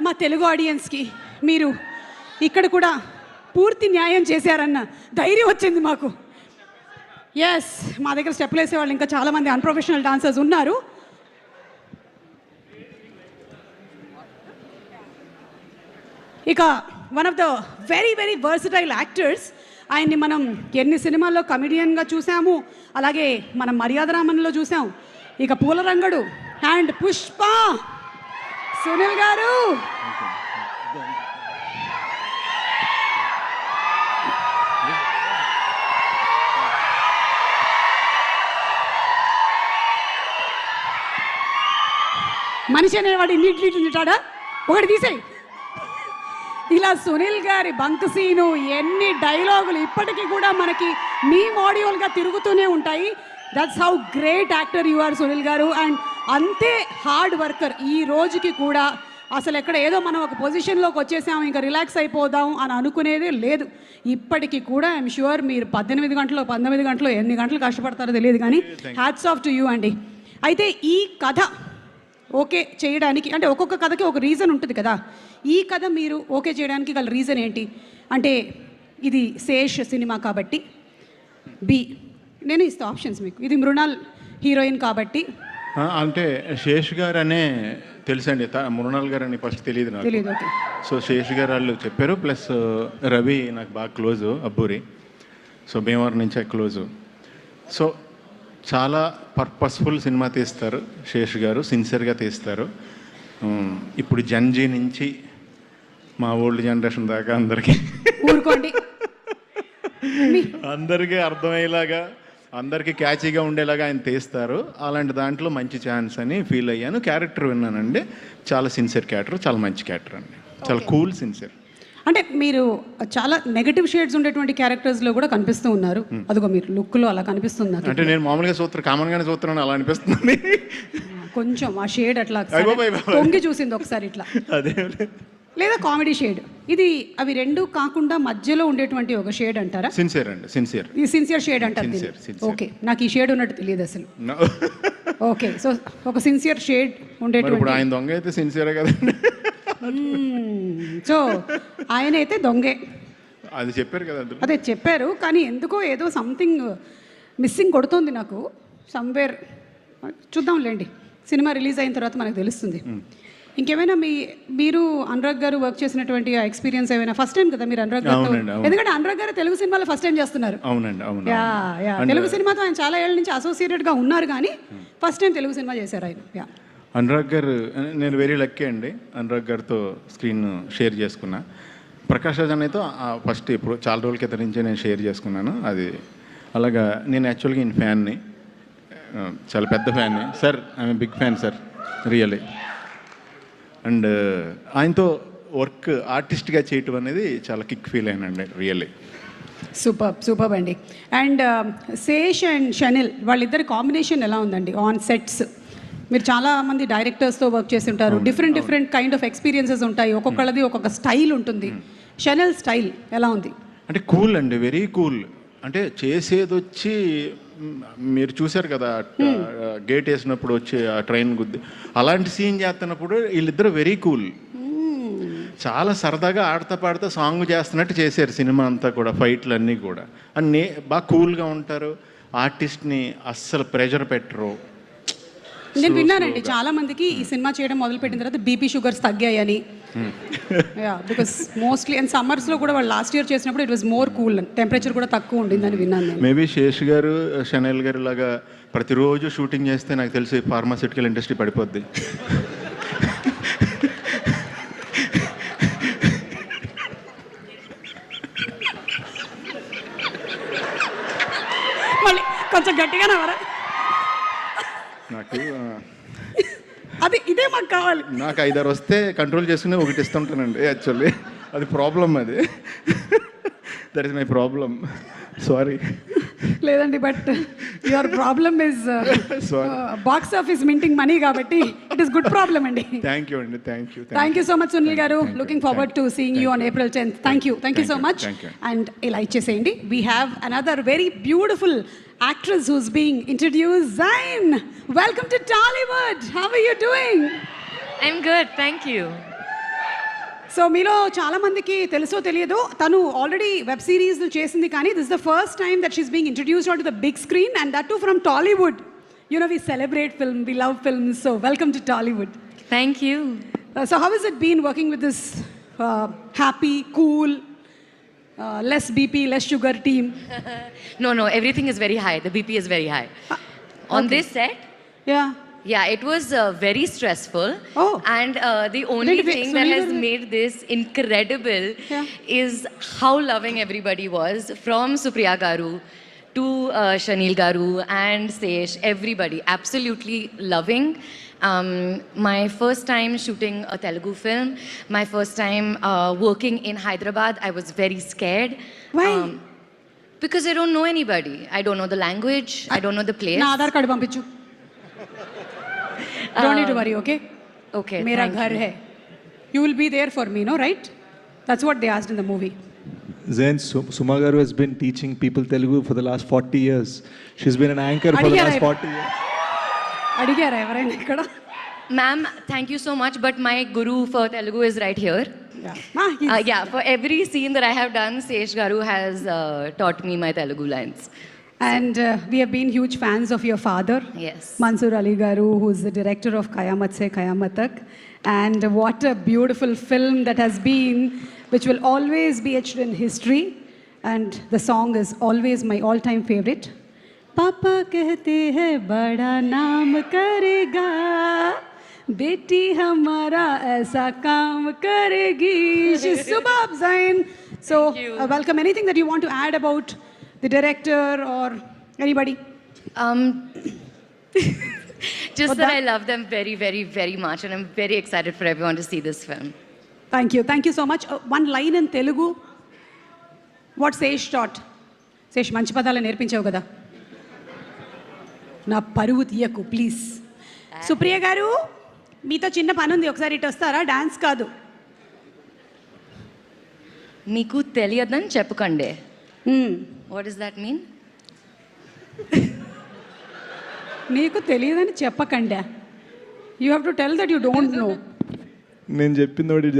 మా తెలుగు ఆడియన్స్కి మీరు ఇక్కడ కూడా పూర్తి న్యాయం చేశారన్న ధైర్యం వచ్చింది మాకు. ఎస్, మా దగ్గర స్టెప్పులు వేసేవాళ్ళు ఇంకా చాలామంది అన్ప్రొఫెషనల్ డాన్సర్స్ ఉన్నారు. ఇక one of the very very versatile actors, ఆయన్ని మనం ఎన్ని సినిమాల్లో కమెడియన్గా చూసాము, అలాగే మనం మర్యాదరామన్లో చూసాం, ఇక పూలరంగడు అండ్ పుష్ప సునీల్ గారు. మనిషి అనేవాడు ఇన్నిట్లు తింటాడా? ఒకటి తీసేయి. ఇలా సునీల్ గారి బంక్ సీను, ఎన్ని డైలాగులు ఇప్పటికీ కూడా మనకి మీ మాడ్యూల్గా తిరుగుతూనే ఉంటాయి. That's how great actor you are Sunil గారు. అండ్ అంతే హార్డ్ వర్కర్. ఈ రోజుకి కూడా అసలు ఎక్కడ ఏదో మనం ఒక పొజిషన్లోకి వచ్చేసాము ఇంకా రిలాక్స్ అయిపోదాం అని అనుకునేదే లేదు. ఇప్పటికీ కూడా ఐఎమ్ షూర్ మీరు 18 గంటలు 19 గంటలు ఎన్ని గంటలు కష్టపడతారో తెలియదు, కానీ హ్యాట్స్ ఆఫ్ టు యూ అండి. అయితే ఈ కథ ఓకే చేయడానికి, అంటే ఒక్కొక్క కథకి ఒక రీజన్ ఉంటుంది కదా, ఈ కథ మీరు ఓకే చేయడానికి గల రీజన్ ఏంటి? అంటే ఇది శేష్ సినిమా కాబట్టి, బి నేను ఇస్తా ఆప్షన్స్ మీకు, ఇది మృణాల్ హీరోయిన్ కాబట్టి. అంటే శేష్ గారు అనే తెలుసండి, మృణాల్ గారు అని ఫస్ట్ తెలియదు నాకు. తెలియదు, ఓకే. సో శేష్ గారు వాళ్ళు చెప్పారు, ప్లస్ రవి నాకు బాగా క్లోజు, అబ్బూరి. సో భీమవరం నుంచే క్లోజు. సో చాలా పర్పస్ఫుల్ సినిమా తీస్తారు శేష్ గారు, సిన్సియర్గా తీస్తారు. ఇప్పుడు జంజీ నుంచి మా ఓల్డ్ జనరేషన్ దాకా అందరికీ ఊరుకోండి, అందరికీ అర్థమయ్యేలాగా, అందరికీ క్యాచీగా ఉండేలాగా ఆయన తీస్తారు. అలాంటి దాంట్లో మంచి ఛాన్స్ అని ఫీల్ అయ్యాను. క్యారెక్టర్ విన్నానండి, చాలా సిన్సియర్ క్యారెక్టర్, చాలా మంచి క్యారెక్టర్ అండి, చాలా కూల్ సిన్సియర్. అంటే మీరు చాలా నెగటివ్ షేడ్స్ ఉండేటువంటి క్యారెక్టర్స్లో కూడా కనిపిస్తూ ఉన్నారు. అదిగో మీరు లుక్లో అలా కనిపిస్తుంది. అంటే నేను మామూలుగా కామన్గానే చూస్తున్నాను, అలా అనిపిస్తుంది. కొంచెం ఆ షేడ్ అట్లా తొంగి చూసింది ఒకసారి ఇట్లా, అదే లేదా కామెడీ షేడ్. ఇది అవి రెండు కాకుండా మధ్యలో ఉండేటువంటి ఒక షేడ్ అంటారా? సిన్సియర్ అండి, సిన్సియర్. ఈ సిన్సియర్ షేడ్ అంటారు. ఓకే, నాకు ఈ షేడ్ ఉన్నట్టు తెలియదు అసలు. ఓకే, సో ఒక సిన్సియర్ షేడ్ ఉండేటువంటి. ఇప్పుడు ఆయన దొంగ అయితే సిన్సియరే కదండి. సో ఆయన అయితే దొంగే, అది చెప్పారు కదా. అదే చెప్పారు, కానీ ఎందుకో ఏదో సంథింగ్ మిస్సింగ్ కొడుతుంది నాకు సమ్వేర్. చూద్దాంలేండి, సినిమా రిలీజ్ అయిన తర్వాత మనకు తెలుస్తుంది. ఇంకేమైనా మీరు అనురాగ్ గారు వర్క్ చేసినటువంటి ఎక్స్పీరియన్స్ ఏమైనా? ఫస్ట్ టైం కదా మీరు అనురాగ్ గారు, ఎందుకంటే అనురాగ్ గారు తెలుగు సినిమాలో ఫస్ట్ టైం చేస్తున్నారు. అవునండి, అవును. తెలుగు సినిమాతో ఆయన చాలా ఏళ్ళ నుంచి అసోసియేటెడ్గా ఉన్నారు, కానీ ఫస్ట్ టైం తెలుగు సినిమా చేశారు ఆయన. అనురాగ్ గారు, నేను వెరీ లక్కీ అండి, అనురాగ్ గారితో స్క్రీన్ షేర్ చేసుకున్నా. ప్రకాష్ రాజ్ అన్నయ్యతో ఫస్ట్ ఇప్పుడు చాలా రోజుల క్రితం నుంచే నేను షేర్ చేసుకున్నాను. అది అలాగా నేను యాక్చువల్గా ఈయన ఫ్యాన్ని, చాలా పెద్ద ఫ్యాన్ని sir. I'm big fan sir, really. And ఆయనతో వర్క్ ఆర్టిస్ట్గా చేయటం అనేది చాలా కిక్ ఫీల్ అయినండి, రియల్లీ. సూపర్ అండి. అండ్ శేష్ అండ్ షనిల్ వాళ్ళిద్దరి కాంబినేషన్ ఎలా ఉందండి ఆన్ సెట్స్? మీరు చాలా మంది డైరెక్టర్స్తో వర్క్ చేసి ఉంటారు, డిఫరెంట్ కైండ్ ఆఫ్ ఎక్స్పీరియన్సెస్ ఉంటాయి, ఒక్కొక్కళ్ళది ఒక్కొక్క స్టైల్ ఉంటుంది. షనిల్ స్టైల్ ఎలా ఉంది? అంటే కూల్ అండి, వెరీ కూల్. అంటే చేసేది వచ్చి మీరు చూశారు కదా, గేట్ వేసినప్పుడు వచ్చి ఆ ట్రైన్ గుద్ది అలాంటి సీన్ చేస్తున్నప్పుడు వీళ్ళిద్దరు వెరీ కూల్. చాలా సరదాగా ఆడతా పాడుతూ సాంగ్ చేస్తున్నట్టు చేశారు సినిమా అంతా కూడా, ఫైట్లు అన్నీ కూడా. అన్నీ బాగా కూల్గా ఉంటారు. ఆర్టిస్ట్ని అస్సలు ప్రెషర్ పెట్టరు. నేను విన్నానండి చాలా మందికి ఈ సినిమా చేయడం మొదలుపెట్టిన తర్వాత బీపీ షుగర్స్ తగ్గాయని. బికాస్ మోస్ట్లీ అండ్ సమ్మర్స్లో కూడా వాళ్ళు లాస్ట్ ఇయర్ చేసినప్పుడు it was more cool, temperature కూడా తక్కువ ఉండిందని విన్నాను. మేబీ శేష్ గారు, షనైల్ గారు లాగా ప్రతిరోజు షూటింగ్ చేస్తే నాకు తెలిసి ఫార్మాస్యూటికల్ ఇండస్ట్రీ పడిపోద్ది. మళ్ళీ కొంచెం గట్టిగా నవ్వరా? నాకు అది ఇదే మాకు కావాలి. నాకు 5-6 వస్తే కంట్రోల్ చేసుకునే ఒకటి ఇస్తుంటానండి. యాక్చువల్లీ అది ప్రాబ్లం, అది that is my problem. Sorry. లేదండి, but your problem is box office minting money కాబట్టి ఇట్ ఈస్ గుడ్ ప్రాబ్లమ్ అండి. థ్యాంక్ యూ అండి, thank you so much Sunil garu. Looking forward to seeing you on April 10th. Thank you so much. And ఇలా ఇచ్చేసేయండి. We have another very beautiful actress who's being introduced. Zain, welcome to Tollywood. How are you doing? I'm good, thank you. So మీలో చాలా మందికి తెలుసో తెలియదో తను already web series చేసింది, కానీ this the first time that she's being introduced on to the big screen and that to from Tollywood. You know, we celebrate film, we love films, so welcome to Tollywood. Thank you. So how has it been working with this happy, cool, less BP, less sugar team? No, everything is very high. The BP is very high. On okay. this set, Yeah. it was very stressful. Oh. And the only Did we- thing so that we has were- made this incredible Yeah. is how loving everybody was, from Supriya Garu to Shanil Garu and Sesh, everybody, absolutely loving. My first time shooting a Telugu film, my first time working in Hyderabad, I was very scared. Why? Because I don't know anybody. I don't know the language. I don't know the place. నా Aadhaar card పంపించు. Don't need to worry, okay? Okay, मेरा thank घर you. है. You will be there for me, no, right? That's what they asked in the movie. Zain, Suma Garu has been teaching people Telugu for the last 40 years. She's been an anchor for the Adigara last 40 years. అడిగారా ఎవరైనా ఇక్కడ? Ma'am, thank you so much, but my guru for Telugu is right here. Yeah, for every scene that I have done, Sesh Garu has taught me my Telugu lines. And we have been huge fans of your father, Yes. Mansoor Ali Garu, who's the director of Kayamat Se Kayamat Tak. And what a beautiful film that has been, which will always be etched in history. And the song is always my all-time favorite. पापा कहते हैं बड़ा नाम करेगा, बेटी हमारा ऐसा काम करेगी. She's superb, Zain. So, Thank you. welcome. Anything that you want to add about the director or anybody? Just But that that- I love them very, very, very much, and I'm very excited for everyone to see this film. Thank you. Thank you so much. One line in Telugu. What Sesh taught? Sesh, మంచి పదాలు నేర్పించావు కదా. నా పరువు తీయకు please. Supriya గారు, మీతో చిన్న పని ఉంది, ఒకసారి ఇటు వస్తారా? డాన్స్ కాదు. Meeku తెలియదని చెప్పకండి. Hmm. What does that mean? నీకు తెలియదని చెప్పకండా. You have to tell that you don't know. నేను చెప్పింది ఒకటి